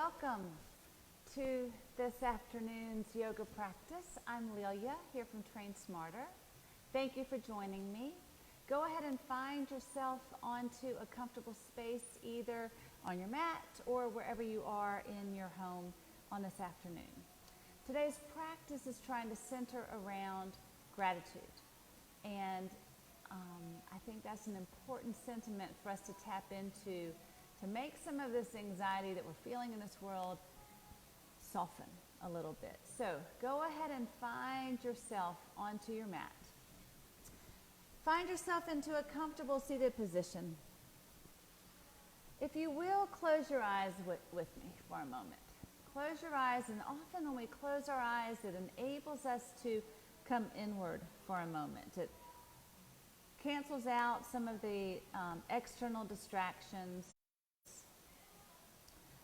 welcome to this afternoon's yoga practice. I'm Lelia here from Train Smarter. Thank you for joining me. Go ahead and find yourself onto a comfortable space, either on your mat or wherever you are in your home on this afternoon. Today's practice is trying to center around gratitude, and I think that's an important sentiment for us to tap into to make some of this anxiety that we're feeling in this world soften a little bit. So go ahead and find yourself onto your mat. Find yourself into a comfortable seated position. If you will, close your eyes with me for a moment. Close your eyes, and often when we close our eyes, it enables us to come inward for a moment. It cancels out some of the external distractions,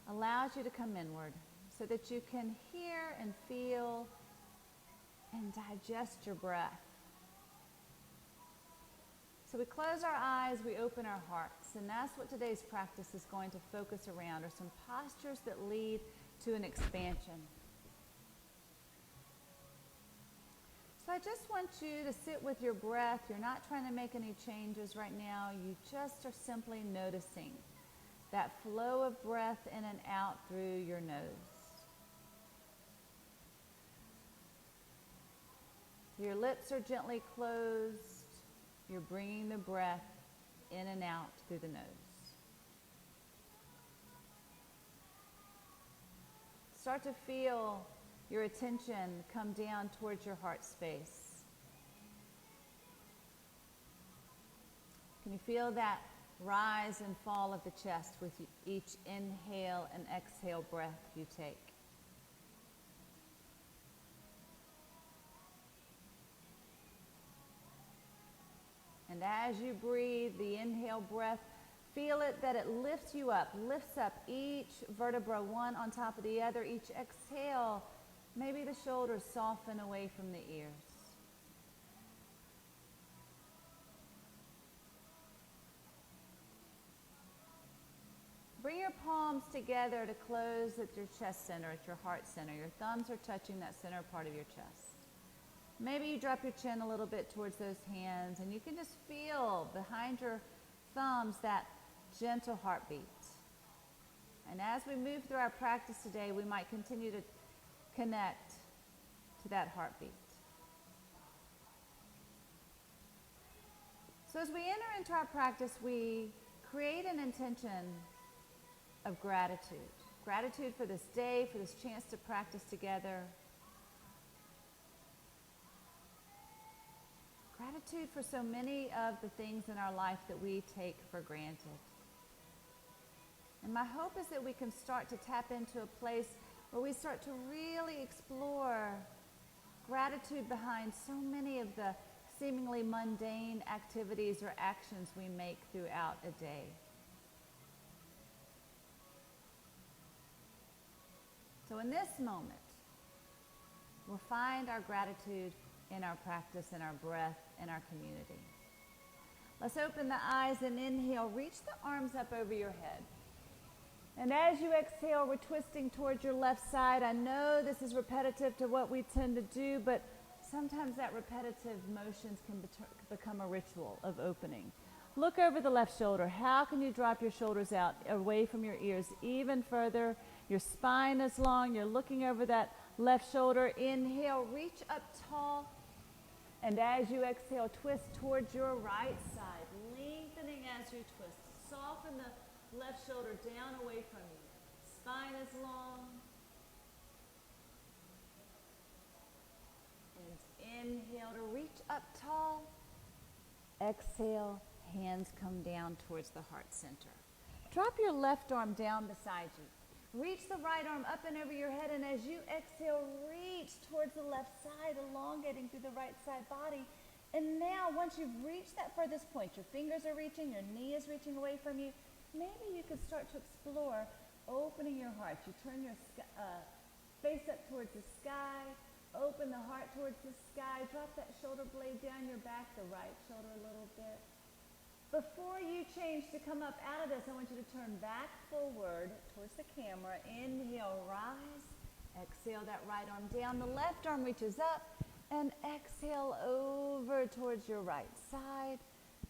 allows you to come inward so that you can hear and feel and digest your breath. So we close our eyes, we open our hearts, and that's what today's practice is going to focus around, are some postures that lead to an expansion. So I just want you to sit with your breath. You're not trying to make any changes right now. You just are simply noticing that flow of breath in and out through your nose. Your lips are gently closed. You're bringing the breath in and out through the nose. Start to feel your attention come down towards your heart space. Can you feel that rise and fall of the chest with each inhale and exhale breath you take? And as you breathe the inhale breath, feel it that it lifts you up, lifts up each vertebra one on top of the other. Each exhale, maybe the shoulders soften away from the ears. Bring your palms together to close at your chest center, at your heart center. Your thumbs are touching that center part of your chest. Maybe you drop your chin a little bit towards those hands, and you can just feel behind your thumbs that gentle heartbeat. And as we move through our practice today, we might continue to connect to that heartbeat. So as we enter into our practice, we create an intention of gratitude. Gratitude for this day, for this chance to practice together. Gratitude for so many of the things in our life that we take for granted. And my hope is that we can start to tap into a place where we start to really explore gratitude behind so many of the seemingly mundane activities or actions we make throughout a day. So in this moment, we'll find our gratitude in our practice, in our breath, in our community. Let's open the eyes and inhale. Reach the arms up over your head. And as you exhale, we're twisting towards your left side. I know this is repetitive to what we tend to do, but sometimes that repetitive motions can become a ritual of opening. Look over the left shoulder. How can you drop your shoulders out away from your ears even further? Your spine is long. You're looking over that left shoulder. Inhale, reach up tall. And as you exhale, twist towards your right side, lengthening as you twist. Soften the left shoulder down away from you. Spine is long. And inhale to reach up tall. Exhale, hands come down towards the heart center. Drop your left arm down beside you. Reach the right arm up and over your head, and as you exhale, reach towards the left side, elongating through the right side body. And now, once you've reached that furthest point, your fingers are reaching, your knee is reaching away from you, maybe you could start to explore opening your heart. You turn your face up towards the sky, open the heart towards the sky, drop that shoulder blade down your back, the right shoulder a little bit. Before you change to come up out of this, I want you to turn back forward towards the camera. Inhale, rise. Exhale that right arm down. The left arm reaches up. And exhale over towards your right side.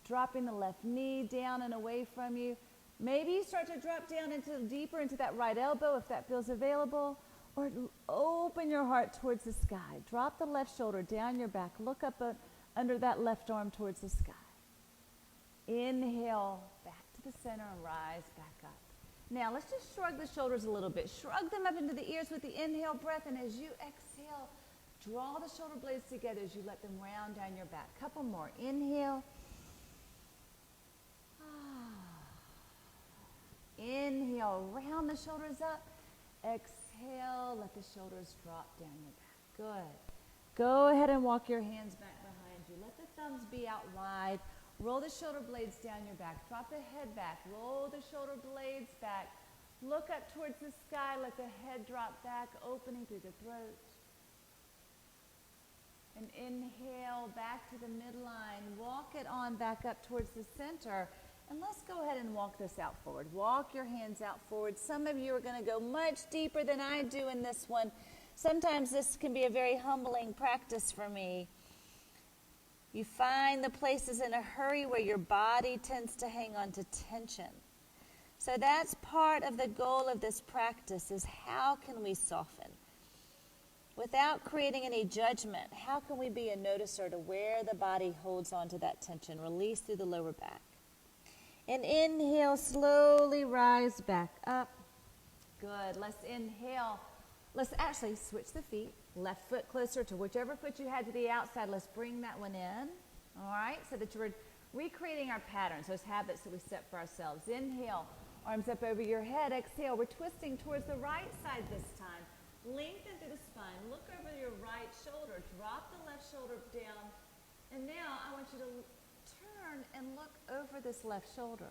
Dropping the left knee down and away from you. Maybe you start to drop down deeper into that right elbow if that feels available. Or open your heart towards the sky. Drop the left shoulder down your back. Look up under that left arm towards the sky. Inhale back to the center and rise back up. Now let's just shrug the shoulders a little bit. Shrug them up into the ears with the inhale breath, and as you exhale, draw the shoulder blades together as you let them round down your back. Couple more. Inhale. Inhale, round the shoulders up. Exhale, let the shoulders drop down your back. Good. Go ahead and walk your hands back behind you. Let the thumbs be out wide. Roll the shoulder blades down your back. Drop the head back. Roll the shoulder blades back. Look up towards the sky. Let the head drop back, opening through the throat. And inhale back to the midline. Walk it on back up towards the center. And let's go ahead and walk this out forward. Walk your hands out forward. Some of you are going to go much deeper than I do in this one. Sometimes this can be a very humbling practice for me. You find the places in a hurry where your body tends to hang on to tension. So that's part of the goal of this practice, is how can we soften? Without creating any judgment, how can we be a noticer to where the body holds on to that tension? Release through the lower back. And inhale, slowly rise back up. Good. Let's inhale. Let's actually switch the feet. Left foot closer to whichever foot you had to the outside. Let's bring that one in. All right, so that you're recreating our patterns, those habits that we set for ourselves. Inhale, arms up over your head. Exhale, we're twisting towards the right side this time. Lengthen through the spine. Look over your right shoulder. Drop the left shoulder down. And now I want you to turn and look over this left shoulder.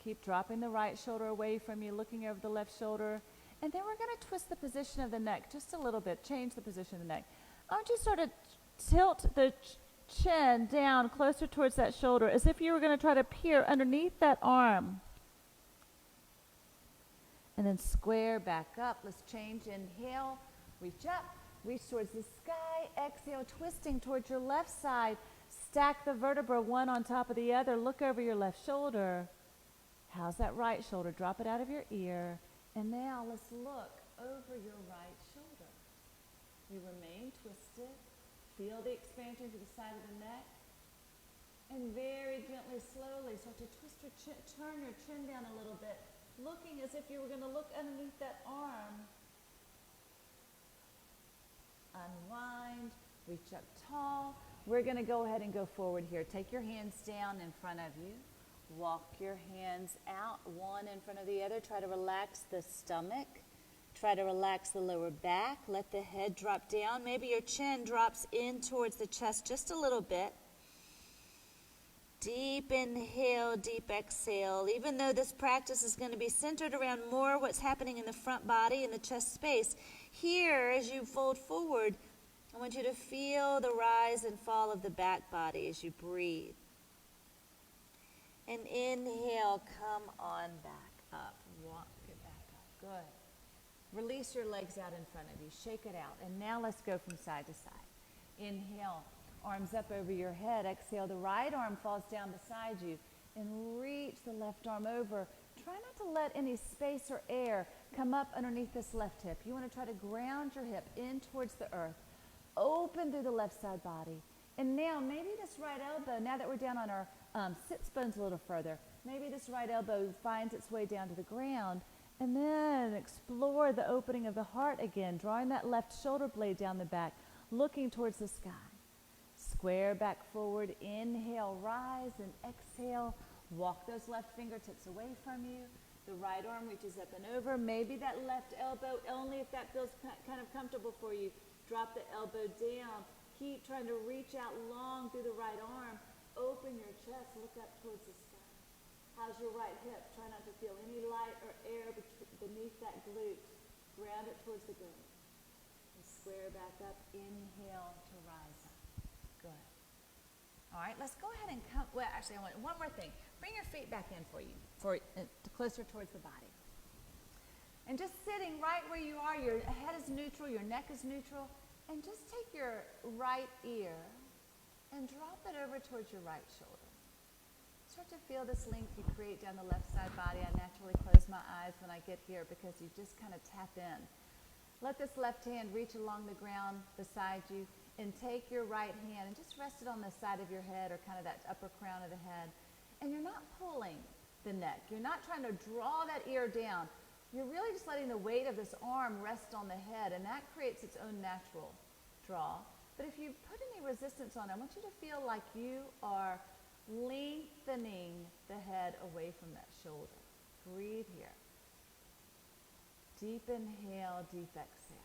Keep dropping the right shoulder away from you, looking over the left shoulder. And then we're going to twist the position of the neck just a little bit. Change the position of the neck. I want you to sort of tilt the chin down closer towards that shoulder as if you were going to try to peer underneath that arm. And then square back up. Let's change. Inhale, reach up, reach towards the sky. Exhale, twisting towards your left side. Stack the vertebra one on top of the other. Look over your left shoulder. How's that right shoulder? Drop it out of your ear. And now let's look over your right shoulder. You remain twisted. Feel the expansion to the side of the neck. And very gently, slowly start to twist your chin, turn your chin down a little bit, looking as if you were going to look underneath that arm. Unwind, reach up tall. We're going to go ahead and go forward here. Take your hands down in front of you. Walk your hands out, one in front of the other. Try to relax the stomach. Try to relax the lower back. Let the head drop down. Maybe your chin drops in towards the chest just a little bit. Deep inhale, deep exhale. Even though this practice is going to be centered around more what's happening in the front body and the chest space, here as you fold forward, I want you to feel the rise and fall of the back body as you breathe. And inhale, come on back up. Walk it back up. Good. Release your legs out in front of you. Shake it out. And now let's go from side to side. Inhale, arms up over your head. Exhale, the right arm falls down beside you. And reach the left arm over. Try not to let any space or air come up underneath this left hip. You want to try to ground your hip in towards the earth. Open through the left side body. And now maybe this right elbow, now that we're down on our sits bones a little further, maybe this right elbow finds its way down to the ground. And then explore the opening of the heart again, drawing that left shoulder blade down the back, looking towards the sky. Square back forward, inhale, rise, and exhale. Walk those left fingertips away from you. The right arm reaches up and over. Maybe that left elbow, only if that feels kind of comfortable for you. Drop the elbow down. Keep trying to reach out long through the right arm. Open your chest, look up towards the sky. How's your right hip? Try not to feel any light or air beneath that glute. Ground it towards the glute. And square back up. Inhale to rise up. Good. All right, let's go ahead and come, well, actually, I want one more thing. Bring your feet back in closer towards the body. And just sitting right where you are, your head is neutral, your neck is neutral, and just take your right ear and drop it over towards your right shoulder. Start to feel this length you create down the left side body. I naturally close my eyes when I get here because you just kind of tap in. Let this left hand reach along the ground beside you and take your right hand and just rest it on the side of your head or kind of that upper crown of the head. And you're not pulling the neck. You're not trying to draw that ear down. You're really just letting the weight of this arm rest on the head, and that creates its own natural draw. But if you put any resistance on it, I want you to feel like you are lengthening the head away from that shoulder. Breathe here. Deep inhale, deep exhale.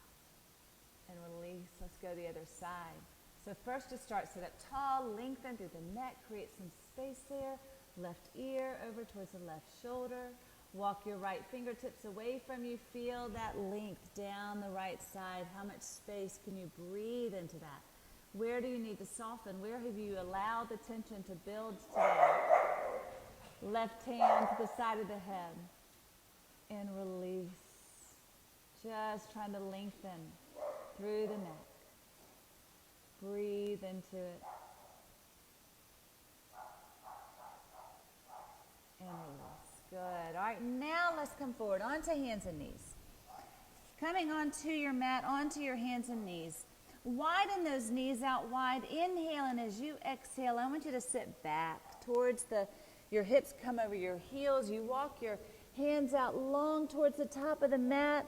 And release. Let's go the other side. So first just start, sit up tall, lengthen through the neck, create some space there. Left ear over towards the left shoulder. Walk your right fingertips away from you. Feel that length down the right side. How much space can you breathe into that? Where do you need to soften? Where have you allowed the tension to build today? Left hand to the side of the head. And release. Just trying to lengthen through the neck. Breathe into it. And release. Good. All right, now let's come forward onto hands and knees. Coming onto your mat, onto your hands and knees. Widen those knees out wide. Inhale, and as you exhale, I want you to sit back towards your hips come over your heels. You walk your hands out long towards the top of the mat.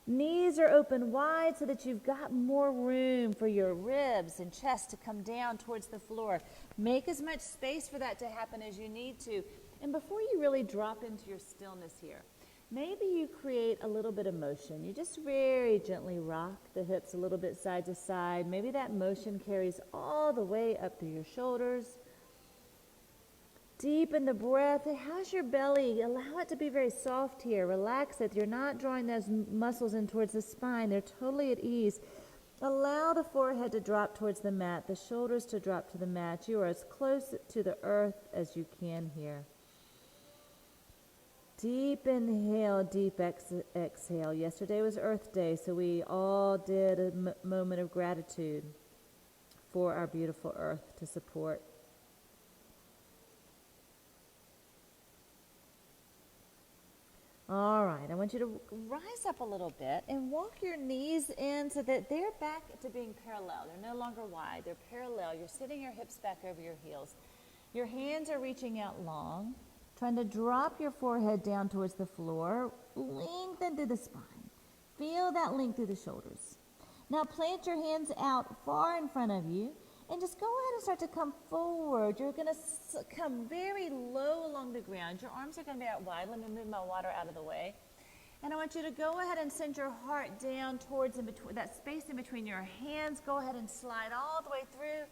Knees are open wide so that you've got more room for your ribs and chest to come down towards the floor. Make as much space for that to happen as you need to. And before you really drop into your stillness here, maybe you create a little bit of motion. You just very gently rock the hips a little bit side to side. Maybe that motion carries all the way up through your shoulders. Deepen the breath. How's your belly? Allow it to be very soft here. Relax it. You're not drawing those muscles in towards the spine. They're totally at ease. Allow the forehead to drop towards the mat, the shoulders to drop to the mat. You are as close to the earth as you can here. Deep inhale, deep exhale. Yesterday was Earth Day, so we all did a moment of gratitude for our beautiful earth to support. All right, I want you to rise up a little bit and walk your knees in so that they're back to being parallel. They're no longer wide, they're parallel. You're sitting your hips back over your heels. Your hands are reaching out long, trying to drop your forehead down towards the floor. Lengthen through the spine. Feel that length through the shoulders. Now plant your hands out far in front of you and just go ahead and start to come forward. You're going to come very low along the ground. Your arms are going to be out wide. Let me move my water out of the way. And I want you to go ahead and send your heart down towards that space in between your hands. Go ahead and slide all the way through.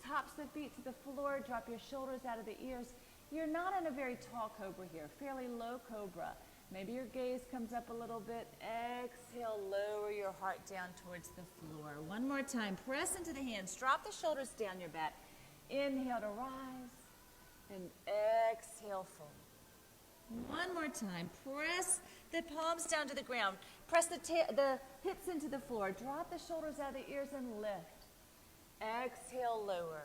Tops the feet to the floor. Drop your shoulders out of the ears. You're not in a very tall cobra here, fairly low cobra. Maybe your gaze comes up a little bit. Exhale, lower your heart down towards the floor. One more time, press into the hands. Drop the shoulders down your back. Inhale to rise, and exhale, fold. One more time, press the palms down to the ground. Press the hips into the floor. Drop the shoulders out of the ears and lift. Exhale, lower.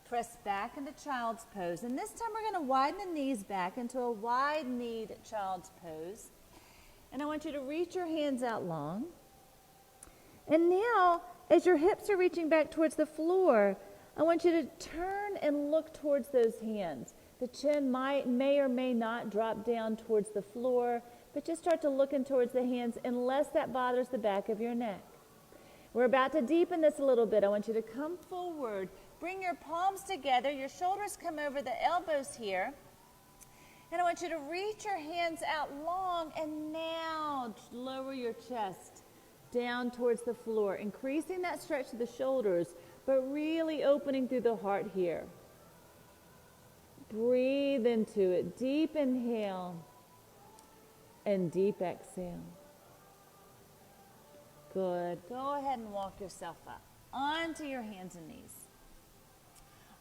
Press back into child's pose. And this time we're going to widen the knees back into a wide-kneed child's pose. And I want you to reach your hands out long. And now, as your hips are reaching back towards the floor, I want you to turn and look towards those hands. The chin may or may not drop down towards the floor, but just start to look in towards the hands unless that bothers the back of your neck. We're about to deepen this a little bit. I want you to come forward. Bring your palms together. Your shoulders come over the elbows here. And I want you to reach your hands out long and now lower your chest down towards the floor, increasing that stretch to the shoulders, but really opening through the heart here. Breathe into it. Deep inhale and deep exhale. Good. Go ahead and walk yourself up onto your hands and knees.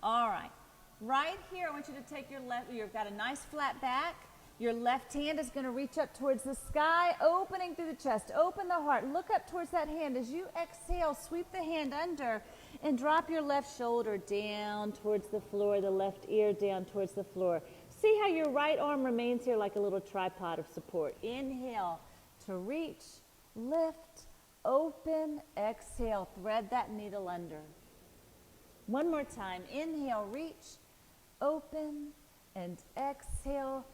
All right. Right here, I want you to take your left, you've got a nice flat back. Your left hand is going to reach up towards the sky, opening through the chest. Open the heart. Look up towards that hand. As you exhale, sweep the hand under and drop your left shoulder down towards the floor, the left ear down towards the floor. See how your right arm remains here like a little tripod of support. Inhale to reach, lift, open, exhale. Thread that needle under. One more time. Inhale, reach, open, and exhale.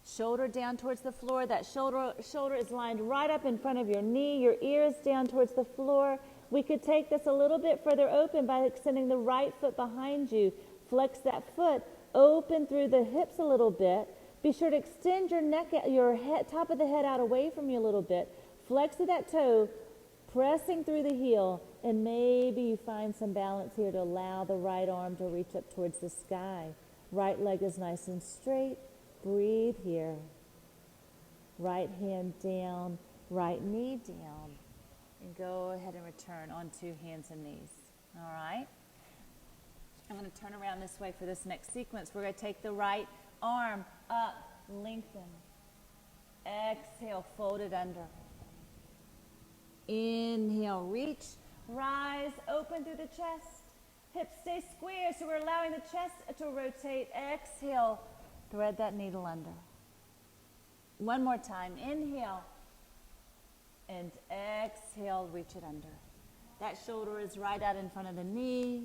Shoulder down towards the floor. That shoulder is lined right up in front of your knee. Your ear is down towards the floor. We could take this a little bit further open by extending the right foot behind you. Flex that foot. Open through the hips a little bit. Be sure to extend your neck, your head, top of the head out away from you a little bit. Flex to that toe, pressing through the heel. And maybe you find some balance here to allow the right arm to reach up towards the sky. Right leg is nice and straight. Breathe here. Right hand down, right knee down. And go ahead and return onto hands and knees. All right? I'm going to turn around this way for this next sequence. We're going to take the right arm up, lengthen. Exhale, fold it under. Inhale, reach, rise, open through the chest. Hips stay square, so we're allowing the chest to rotate. Exhale, thread that needle under. One more time. Inhale. And exhale, reach it under. That shoulder is right out in front of the knee.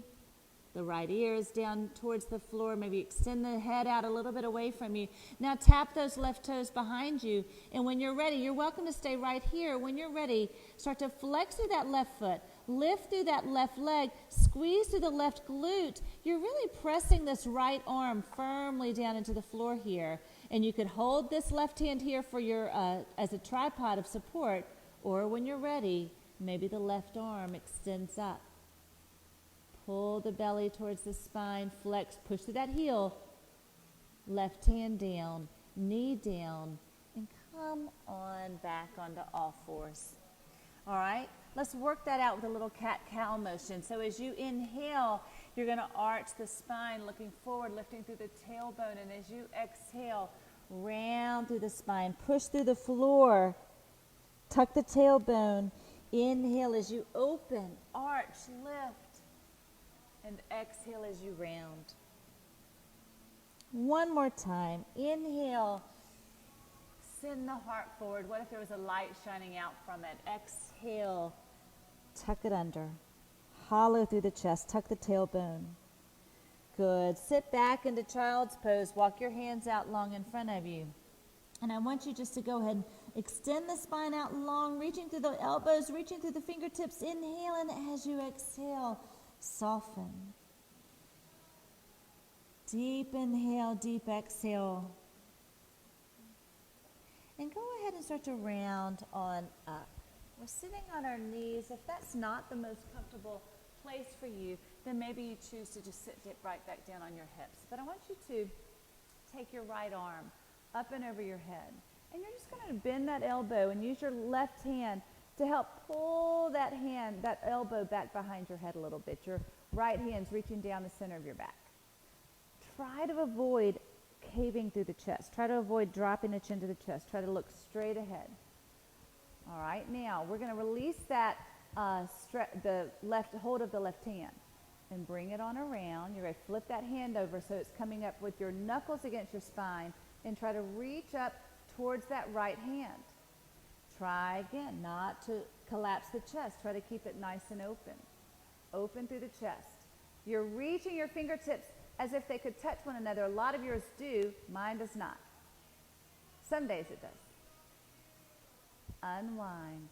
The right ear is down towards the floor. Maybe extend the head out a little bit away from you. Now tap those left toes behind you. And when you're ready, you're welcome to stay right here. When you're ready, start to flex through that left foot. Lift through that left leg. Squeeze through the left glute. You're really pressing this right arm firmly down into the floor here. And you could hold this left hand here for your as a tripod of support. Or when you're ready, maybe the left arm extends up. Pull the belly towards the spine, flex, push through that heel. Left hand down, knee down, and come on back onto all fours. All right, let's work that out with a little cat-cow motion. So as you inhale, you're going to arch the spine, looking forward, lifting through the tailbone. And as you exhale, round through the spine, push through the floor, tuck the tailbone. Inhale as you open, arch, lift. And exhale as you round. One more time. Inhale. Send the heart forward. What if there was a light shining out from it? Exhale. Tuck it under. Hollow through the chest. Tuck the tailbone. Good. Sit back into child's pose. Walk your hands out long in front of you. And I want you just to go ahead and extend the spine out long, reaching through the elbows, reaching through the fingertips. Inhale, and as you exhale, soften. Deep inhale, deep exhale. And go ahead and start to round on up. We're sitting on our knees. If that's not the most comfortable place for you, then maybe you choose to just sit right back down on your hips. But I want you to take your right arm up and over your head. And you're just going to bend that elbow and use your left hand to help pull that hand, that elbow back behind your head a little bit. Your right hand's reaching down the center of your back. Try to avoid caving through the chest. Try to avoid dropping the chin to the chest. Try to look straight ahead. All right, now we're going to release that the left hold of the left hand and bring it on around. You're going to flip that hand over so it's coming up with your knuckles against your spine and try to reach up towards that right hand. Try again not to collapse the chest. Try to keep it nice and open. Open through the chest. You're reaching your fingertips as if they could touch one another. A lot of yours do. Mine does not. Some days it does. Unwind.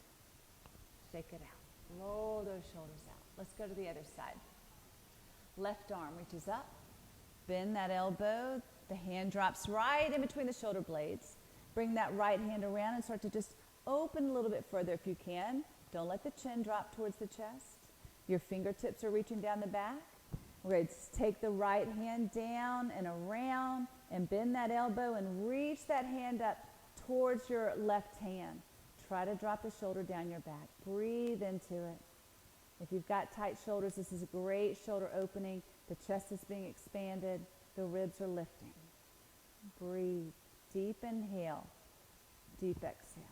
Shake it out. Roll those shoulders out. Let's go to the other side. Left arm reaches up. Bend that elbow. The hand drops right in between the shoulder blades. Bring that right hand around and start to just open a little bit further if you can. Don't let the chin drop towards the chest. Your fingertips are reaching down the back. We're going to take the right hand down and around and bend that elbow and reach that hand up towards your left hand. Try to drop the shoulder down your back. Breathe into it. If you've got tight shoulders, this is a great shoulder opening. The chest is being expanded. The ribs are lifting. Breathe. Deep inhale. Deep exhale.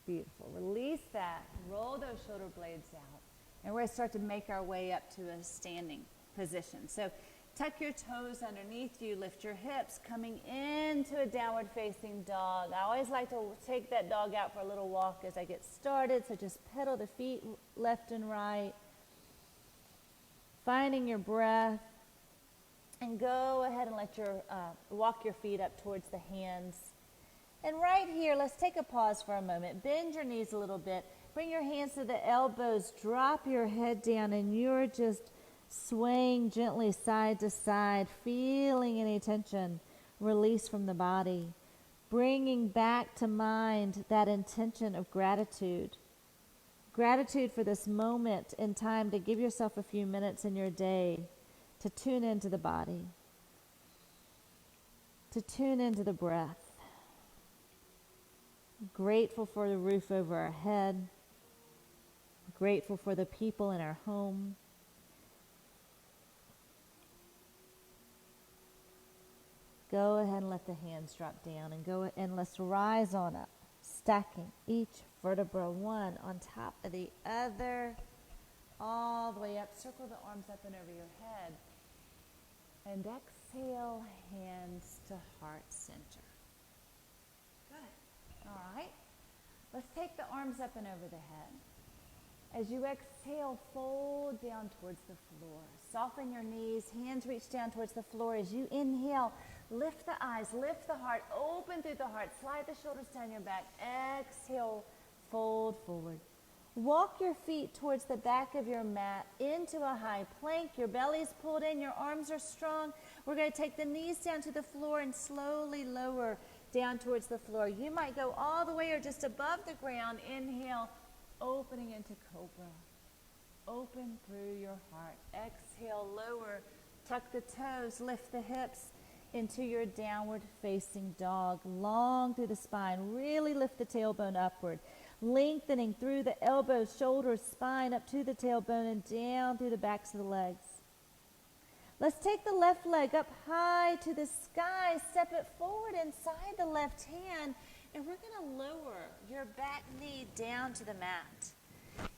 Beautiful. Release that. Roll those shoulder blades out. And we're going to start to make our way up to a standing position. So tuck your toes underneath you. Lift your hips. Coming into a downward facing dog. I always like to take that dog out for a little walk as I get started. So just pedal the feet left and right. Finding your breath. And go ahead and let your walk your feet up towards the hands. And right here, let's take a pause for a moment. Bend your knees a little bit. Bring your hands to the elbows. Drop your head down, and you're just swaying gently side to side, feeling any tension release from the body. Bringing back to mind that intention of gratitude. Gratitude for this moment in time to give yourself a few minutes in your day to tune into the body, to tune into the breath. Grateful for the roof over our head, grateful for the people in our home. Go ahead and let the hands drop down and let's rise on up, stacking each vertebra one on top of the other, all the way up. Circle the arms up and over your head. And exhale, hands to heart center. Good. All right. Let's take the arms up and over the head. As you exhale, fold down towards the floor. Soften your knees. Hands reach down towards the floor. As you inhale, lift the eyes, lift the heart, open through the heart. Slide the shoulders down your back. Exhale, fold forward. Walk your feet towards the back of your mat into a high plank. Your belly's pulled in. Your arms are strong. We're going to take the knees down to the floor and slowly lower down towards the floor. You might go all the way or just above the ground. Inhale, opening into cobra. Open through your heart. Exhale, lower. Tuck the toes. Lift the hips into your downward facing dog. Long through the spine. Really lift the tailbone upward. Lengthening through the elbows, shoulders, spine, up to the tailbone and down through the backs of the legs. Let's take the left leg up high to the sky. Step it forward inside the left hand. And we're going to lower your back knee down to the mat.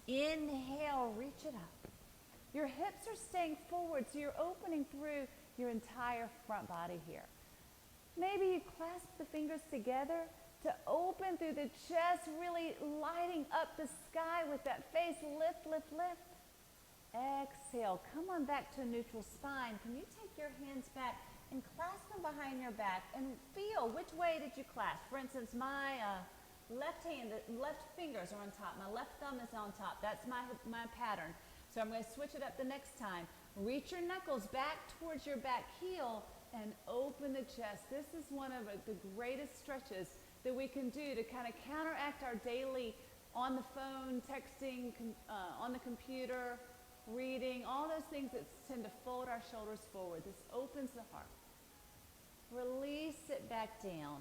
Inhale, reach it up. Your hips are staying forward, so you're opening through your entire front body here. Maybe you clasp the fingers together to open through the chest, really lighting up the sky with that face. Lift, lift, lift. Exhale. Come on back to a neutral spine. Can you take your hands back and clasp them behind your back and feel which way did you clasp? For instance, my left fingers are on top. My left thumb is on top. That's my pattern. So I'm going to switch it up the next time. Reach your knuckles back towards your back heel and open the chest. This is one of the greatest stretches that we can do to kind of counteract our daily on the phone, texting, on the computer, reading, all those things that tend to fold our shoulders forward. This opens the heart. Release it back down.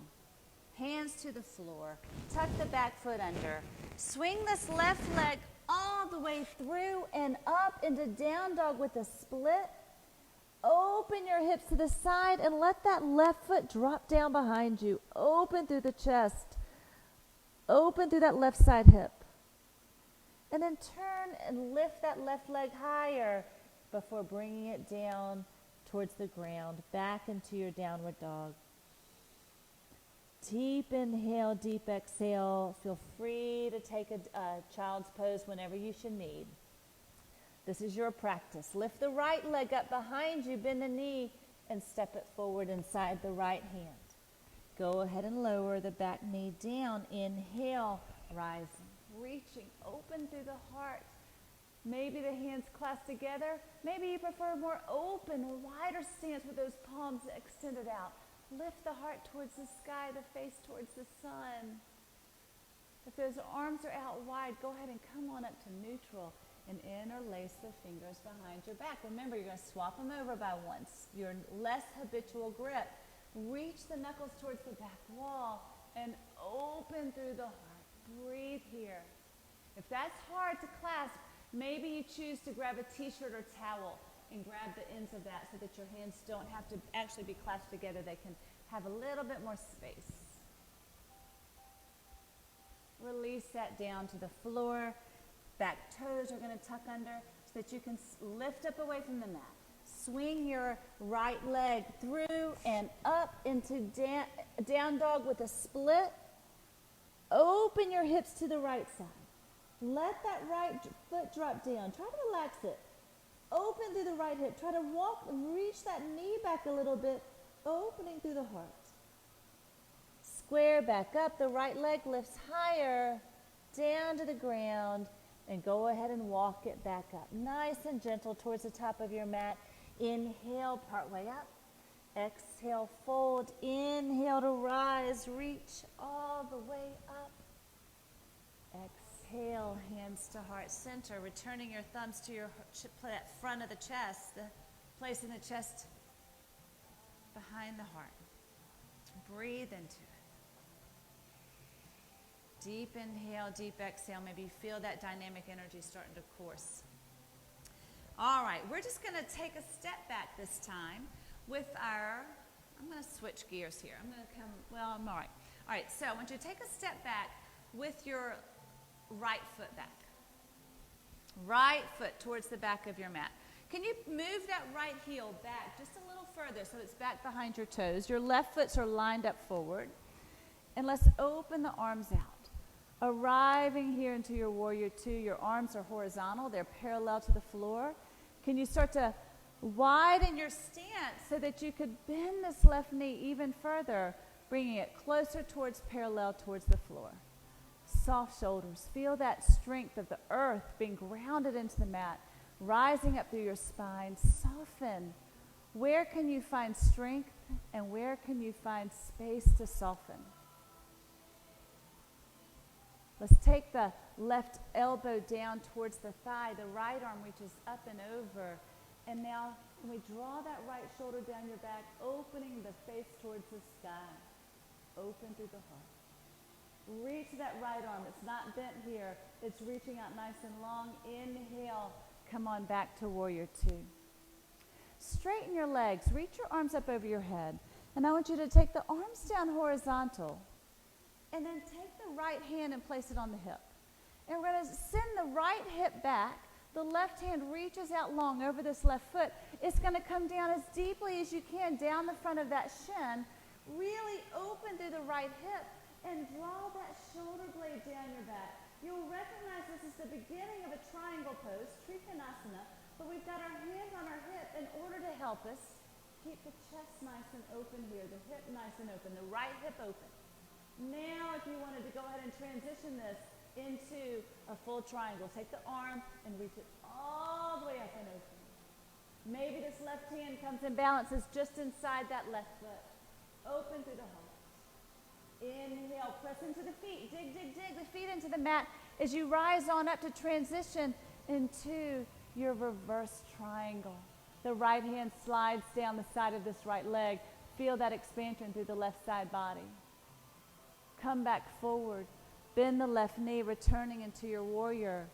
Hands to the floor. Tuck the back foot under. Swing this left leg all the way through and up into down dog with a split. Open your hips to the side and let that left foot drop down behind you. Open through the chest. Open through that left side hip. And then turn and lift that left leg higher before bringing it down towards the ground, back into your downward dog. Deep inhale, deep exhale. Feel free to take a child's pose whenever you should need. This is your practice. Lift the right leg up behind you, bend the knee, and step it forward inside the right hand. Go ahead and lower the back knee down. Inhale, rising, reaching, open through the heart. Maybe the hands clasped together. Maybe you prefer a more open, wider stance with those palms extended out. Lift the heart towards the sky, the face towards the sun. If those arms are out wide, go ahead and come on up to neutral and interlace the fingers behind your back. Remember, you're going to swap them over by once. Your less habitual grip. Reach the knuckles towards the back wall and open through the heart. Breathe here. If that's hard to clasp, maybe you choose to grab a t-shirt or towel and grab the ends of that so that your hands don't have to actually be clasped together. They can have a little bit more space. Release that down to the floor. Back toes are going to tuck under so that you can lift up away from the mat. Swing your right leg through and up into down dog with a split. Open your hips to the right side. Let that right foot drop down. Try to relax it. Open through the right hip. Try to reach that knee back a little bit, opening through the heart. Square back up. The right leg lifts higher, down to the ground, and go ahead and walk it back up. Nice and gentle towards the top of your mat. Inhale, part way up. Exhale, fold. Inhale to rise. Reach all the way up. Exhale, hands to heart center. Returning your thumbs to your that front of the chest, the place in the chest behind the heart. Breathe into it. Deep inhale, deep exhale. Maybe you feel that dynamic energy starting to course. All right, we're just going to take a step back this time with I'm going to switch gears here. I'm all right. All right, so I want you to take a step back with your right foot back. Right foot towards the back of your mat. Can you move that right heel back just a little further so it's back behind your toes? Your left foot are lined up forward. And let's open the arms out. Arriving here into your warrior two, your arms are horizontal. They're parallel to the floor. Can you start to widen your stance so that you could bend this left knee even further, bringing it closer towards parallel towards the floor. Soft shoulders. Feel that strength of the earth being grounded into the mat, rising up through your spine. Soften. Where can you find strength and where can you find space to soften? Let's take the left elbow down towards the thigh. The right arm reaches up and over. And now we draw that right shoulder down your back, opening the face towards the sky. Open through the heart. Reach that right arm. It's not bent here. It's reaching out nice and long. Inhale. Come on back to warrior two. Straighten your legs. Reach your arms up over your head. And I want you to take the arms down horizontal. And then take the right hand and place it on the hip. And we're going to send the right hip back. The left hand reaches out long over this left foot. It's going to come down as deeply as you can down the front of that shin. Really open through the right hip and draw that shoulder blade down your back. You'll recognize this is the beginning of a triangle pose, Trikonasana, but we've got our hands on our hip in order to help us keep the chest nice and open here, the hip nice and open, the right hip open. Now, if you wanted to go ahead and transition this into a full triangle, take the arm and reach it all the way up and open. Maybe this left hand comes and balances just inside that left foot. Open through the heart. Inhale, press into the feet. Dig, dig, dig the feet into the mat as you rise on up to transition into your reverse triangle. The right hand slides down the side of this right leg. Feel that expansion through the left side body. Come back forward. Bend the left knee, returning into your warrior.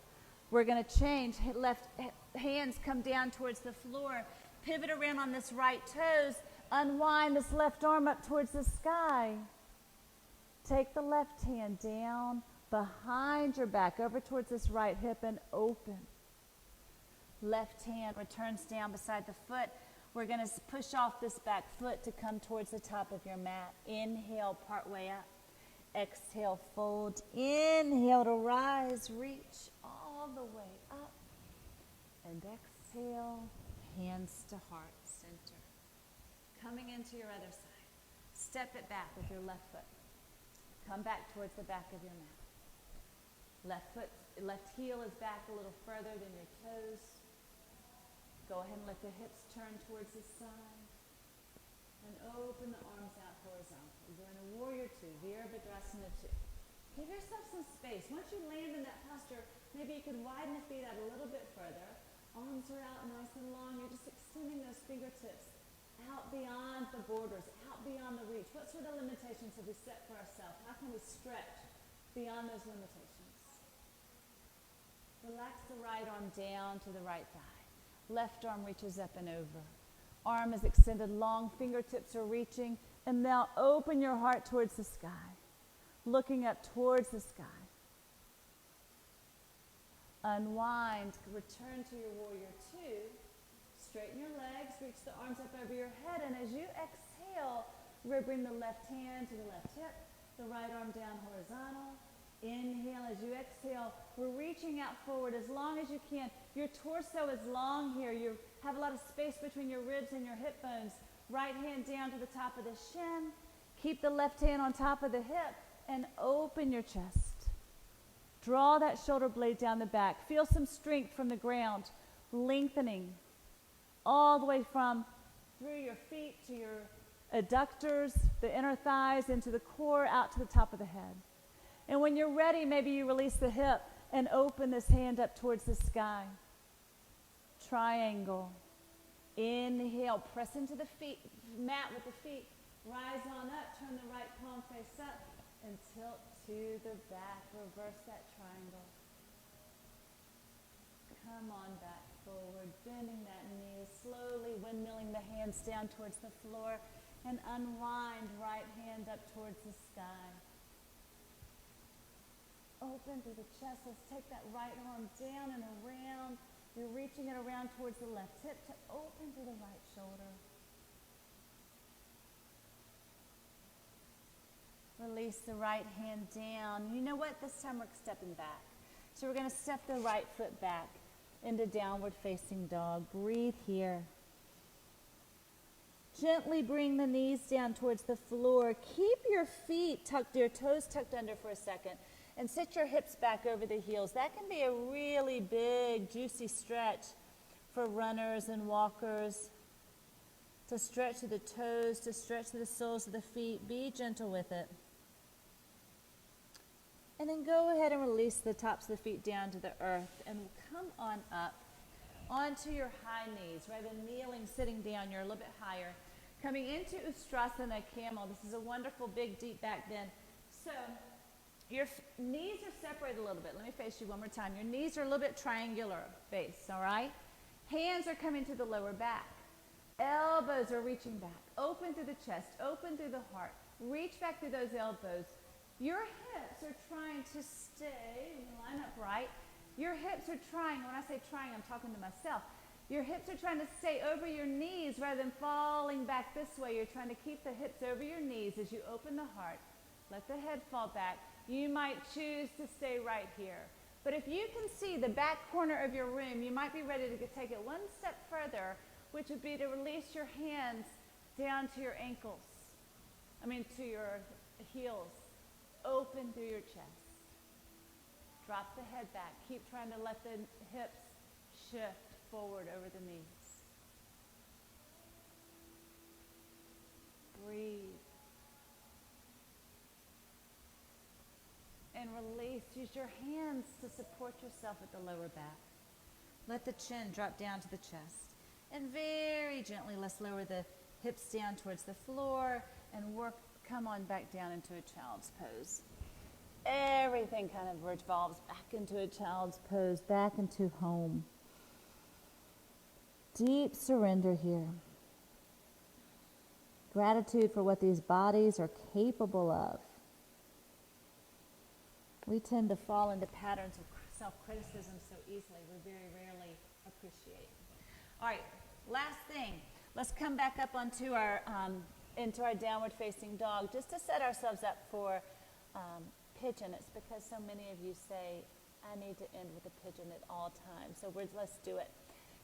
We're going to change. Left hands come down towards the floor. Pivot around on this right toes. Unwind this left arm up towards the sky. Take the left hand down behind your back, over towards this right hip and open. Left hand returns down beside the foot. We're going to push off this back foot to come towards the top of your mat. Inhale, part way up. Exhale, fold. Inhale to rise, reach all the way up. And exhale, hands to heart center. Coming into your other side. Step it back with your left foot. Come back towards the back of your mat. Left heel is back a little further than your toes. Go ahead and let the hips turn towards the side. And open the arms out horizontally. You're in a warrior two, Virabhadrasana 2. Give yourself some space. Once you land in that posture, maybe you can widen the feet out a little bit further. Arms are out nice and long. You're just extending those fingertips out beyond the borders, out beyond the reach. What sort of limitations have we set for ourselves? How can we stretch beyond those limitations? Relax the right arm down to the right thigh. Left arm reaches up and over. Arm is extended long, fingertips are reaching, and now open your heart towards the sky, looking up towards the sky. Unwind, return to your warrior two. Straighten your legs, reach the arms up over your head, and as you exhale, bring the left hand to the left hip, the right arm down horizontal. Inhale as you exhale. We're reaching out forward as long as you can. Your torso is long here. You have a lot of space between your ribs and your hip bones. Right hand down to the top of the shin. Keep the left hand on top of the hip and open your chest. Draw that shoulder blade down the back. Feel some strength from the ground, lengthening all the way from through your feet to your adductors, the inner thighs, into the core, out to the top of the head. And when you're ready, maybe you release the hip and open this hand up towards the sky. Triangle. Inhale, press into the feet, mat with the feet. Rise on up, turn the right palm face up, and tilt to the back. Reverse that triangle. Come on back forward, bending that knee, slowly windmilling the hands down towards the floor, and unwind, right hand up towards the sky. Open through the chest. Let's take that right arm down and around. You're reaching it around towards the left hip to open through the right shoulder. Release the right hand down. You know what? This time we're stepping back. So we're going to step the right foot back into downward facing dog. Breathe here. Gently bring the knees down towards the floor. Keep your feet tucked, your toes tucked under for a second. And sit your hips back over the heels. That can be a really big, juicy stretch for runners and walkers. To stretch to the toes, to stretch to the soles of the feet. Be gentle with it. And then go ahead and release the tops of the feet down to the earth. And come on up onto your high knees. Rather than kneeling, sitting down, you're a little bit higher. Coming into Ustrasana Camel. This is a wonderful, big, deep back bend. So your knees are separated a little bit. Let me face you one more time. Your knees are a little bit triangular base, all right? Hands are coming to the lower back. Elbows are reaching back. Open through the chest, open through the heart. Reach back through those elbows. Your hips are trying to stay, line up right. Your hips are trying, when I say trying, I'm talking to myself. Your hips are trying to stay over your knees rather than falling back this way. You're trying to keep the hips over your knees as you open the heart. Let the head fall back. You might choose to stay right here. But if you can see the back corner of your room, you might be ready to take it one step further, which would be to release your hands down to your ankles. To your heels. Open through your chest. Drop the head back. Keep trying to let the hips shift forward over the knees. Breathe. And release. Use your hands to support yourself at the lower back. Let the chin drop down to the chest. And very gently, let's lower the hips down towards the floor and come on back down into a child's pose. Everything kind of revolves back into a child's pose, back into home. Deep surrender here. Gratitude for what these bodies are capable of. We tend to fall into patterns of self-criticism so easily. We very rarely appreciate. All right, last thing. Let's come back up onto our into our downward facing dog just to set ourselves up for pigeon. It's because so many of you say, I need to end with a pigeon at all times. So let's do it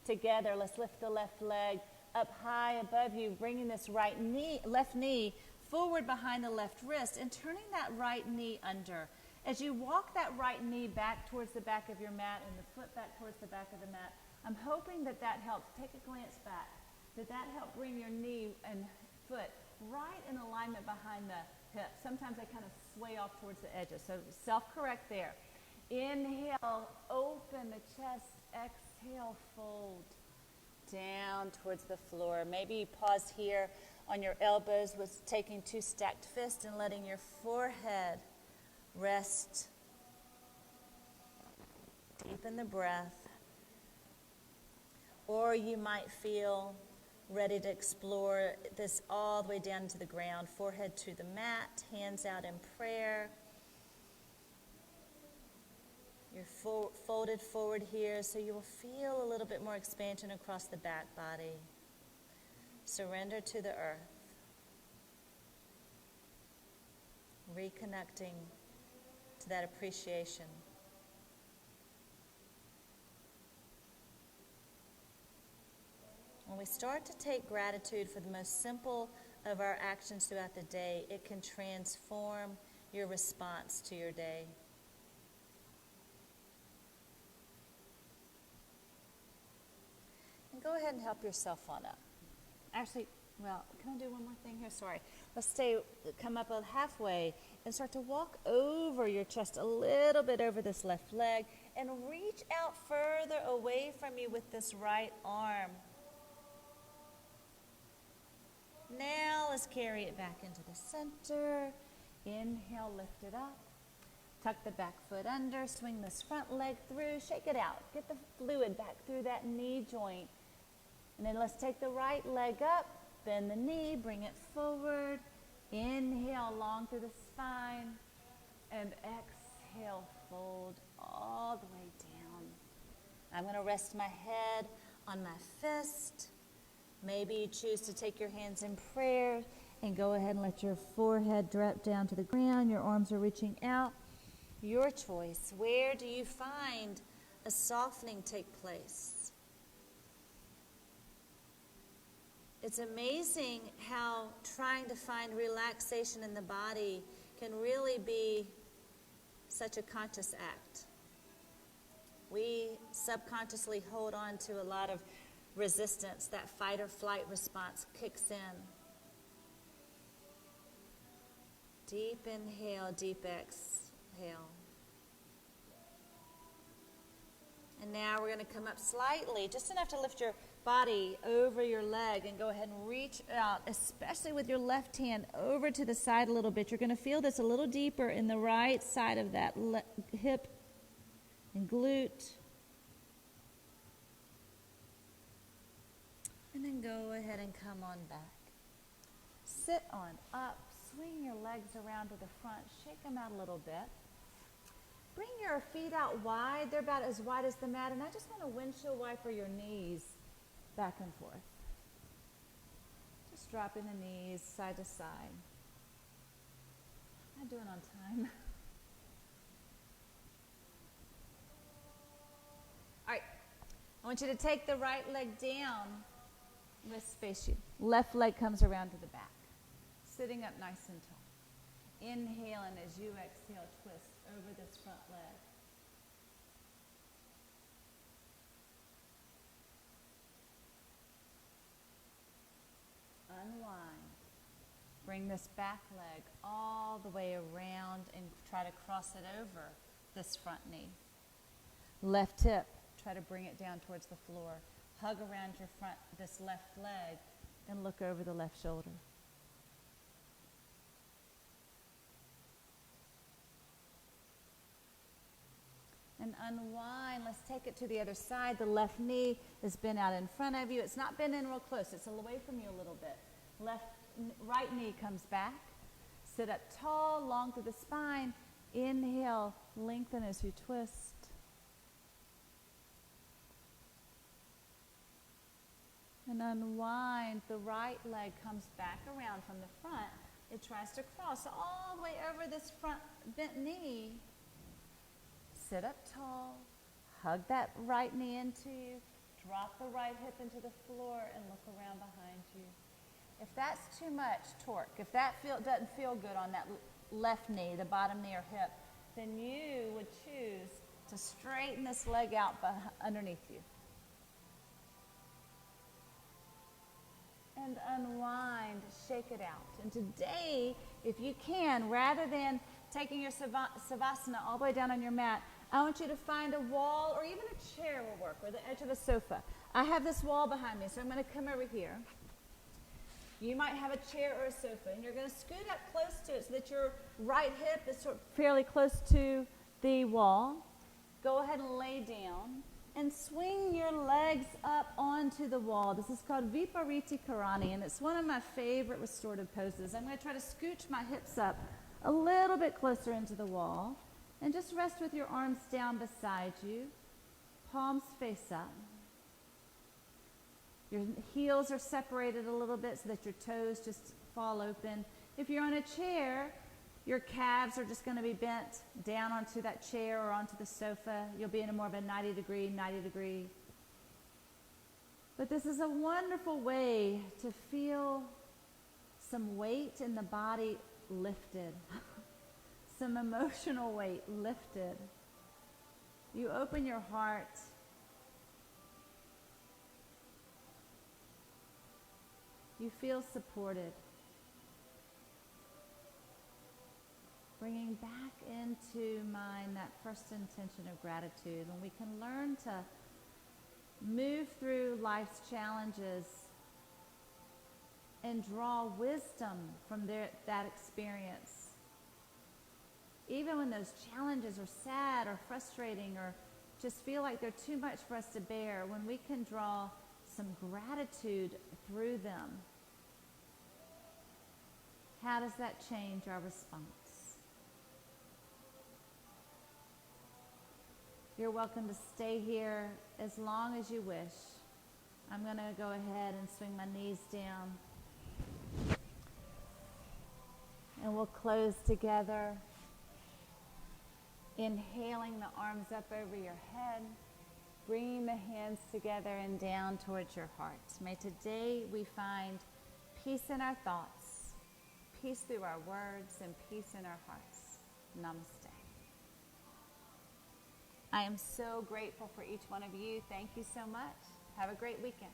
together. Let's lift the left leg up high above you, bringing this left knee forward behind the left wrist and turning that right knee under. As you walk that right knee back towards the back of your mat and the foot back towards the back of the mat, I'm hoping that helps. Take a glance back. Did that help bring your knee and foot right in alignment behind the hip? Sometimes I kind of sway off towards the edges, so self-correct there. Inhale, open the chest. Exhale, fold down towards the floor. Maybe you pause here on your elbows with taking two stacked fists and letting your forehead rest. Deepen the breath. Or you might feel ready to explore this all the way down to the ground, forehead to the mat, hands out in prayer. You're folded forward here, so you will feel a little bit more expansion across the back body. Surrender to the earth. Reconnecting to that appreciation. When we start to take gratitude for the most simple of our actions throughout the day, it can transform your response to your day. And go ahead and help yourself on up. Actually, well, can I do one more thing here? Sorry. Let's come up halfway and start to walk over your chest a little bit over this left leg and reach out further away from you with this right arm. Now let's carry it back into the center. Inhale, lift it up. Tuck the back foot under, swing this front leg through, shake it out. Get the fluid back through that knee joint. And then let's take the right leg up, bend the knee, bring it forward. Inhale, long through the spine. And exhale, fold all the way down. I'm going to rest my head on my fist. Maybe you choose to take your hands in prayer and go ahead and let your forehead drop down to the ground. Your arms are reaching out. Your choice. Where do you find a softening take place? It's amazing how trying to find relaxation in the body can really be such a conscious act. We subconsciously hold on to a lot of resistance. That fight or flight response kicks in. Deep inhale, deep exhale. And now we're going to come up slightly, just enough to lift your body over your leg and go ahead and reach out, especially with your left hand over to the side a little bit. You're going to feel this a little deeper in the right side of that hip and glute. And then go ahead and come on back. Sit on up, swing your legs around to the front, shake them out a little bit. Bring your feet out wide. They're about as wide as the mat, and I just want to windshield wiper your knees back and forth. Just dropping the knees side to side. I'm doing on time. All right, I want you to take the right leg down. Let's space you. Left leg comes around to the back. Sitting up nice and tall. Inhale, and as you exhale, twist over this front leg. Unwind. Bring this back leg all the way around and try to cross it over this front knee. Left hip, try to bring it down towards the floor. Hug around your front, this left leg, and look over the left shoulder. And unwind. Let's take it to the other side. The left knee is bent out in front of you. It's not bent in real close. It's away from you a little bit. Right knee comes back. Sit up tall, long through the spine. Inhale, lengthen as you twist. And unwind. The right leg comes back around from the front. It tries to cross all the way over this front bent knee. Sit up tall. Hug that right knee into you. Drop the right hip into the floor and look around behind you. If that's too much torque, if that doesn't feel good on that left knee, the bottom knee or hip, then you would choose to straighten this leg out underneath you. And unwind, shake it out. And today, if you can, rather than taking your savasana all the way down on your mat, I want you to find a wall or even a chair will work, or the edge of a sofa. I have this wall behind me, so I'm going to come over here. You might have a chair or a sofa, and you're going to scoot up close to it so that your right hip is sort of fairly close to the wall. Go ahead and lay down. and swing your legs up onto the wall. This is called Vipariti Karani, and it's one of my favorite restorative poses. I'm going to try to scooch my hips up a little bit closer into the wall, and just rest with your arms down beside you, palms face up. Your heels are separated a little bit so that your toes just fall open. If you're on a chair, your calves are just going to be bent down onto that chair or onto the sofa. You'll be in a more of a 90 degree. But this is a wonderful way to feel some weight in the body lifted, some emotional weight lifted. You open your heart. You feel supported. Bringing back into mind that first intention of gratitude, when we can learn to move through life's challenges and draw wisdom from that experience. Even when those challenges are sad or frustrating or just feel like they're too much for us to bear, when we can draw some gratitude through them, how does that change our response? You're welcome to stay here as long as you wish. I'm going to go ahead and swing my knees down. And we'll close together. Inhaling the arms up over your head. Bringing the hands together and down towards your heart. May today we find peace in our thoughts, peace through our words, and peace in our hearts. Namaste. I am so grateful for each one of you. Thank you so much. Have a great weekend.